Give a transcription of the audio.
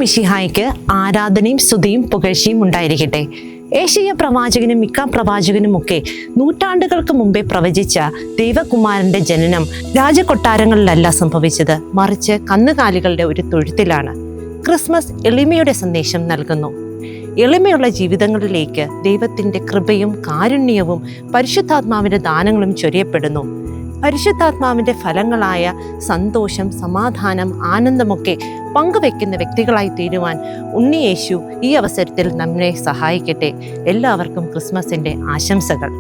മിശിഹായ്ക്ക് ആരാധനയും സ്തുതിയും പുകഴ്ചയും ഉണ്ടായിരിക്കട്ടെ. ഏശയ്യ പ്രവാചകനും മിക്ക പ്രവാചകനുമൊക്കെ നൂറ്റാണ്ടുകൾക്ക് മുമ്പേ പ്രവചിച്ച ദൈവകുമാരന്റെ ജനനം രാജകൊട്ടാരങ്ങളിലല്ല സംഭവിച്ചത്, മറിച്ച് കന്നുകാലികളുടെ ഒരു തൊഴുത്തിലാണ്. ക്രിസ്മസ് എളിമയുടെ സന്ദേശം നൽകുന്നു. എളിമയുള്ള ജീവിതങ്ങളിലേക്ക് ദൈവത്തിൻ്റെ കൃപയും കാരുണ്യവും പരിശുദ്ധാത്മാവിൻ്റെ ദാനങ്ങളും ചൊരിയപ്പെടുന്നു. പരിശുദ്ധാത്മാവിൻ്റെ ഫലങ്ങളായ സന്തോഷം, സമാധാനം, ആനന്ദമൊക്കെ പങ്കുവെക്കുന്ന വ്യക്തികളായി തീരുവാൻ ഉണ്ണിയേശു ഈ അവസരത്തിൽ നമ്മെ സഹായിക്കട്ടെ. എല്ലാവർക്കും ക്രിസ്മസിൻ്റെ ആശംസകൾ.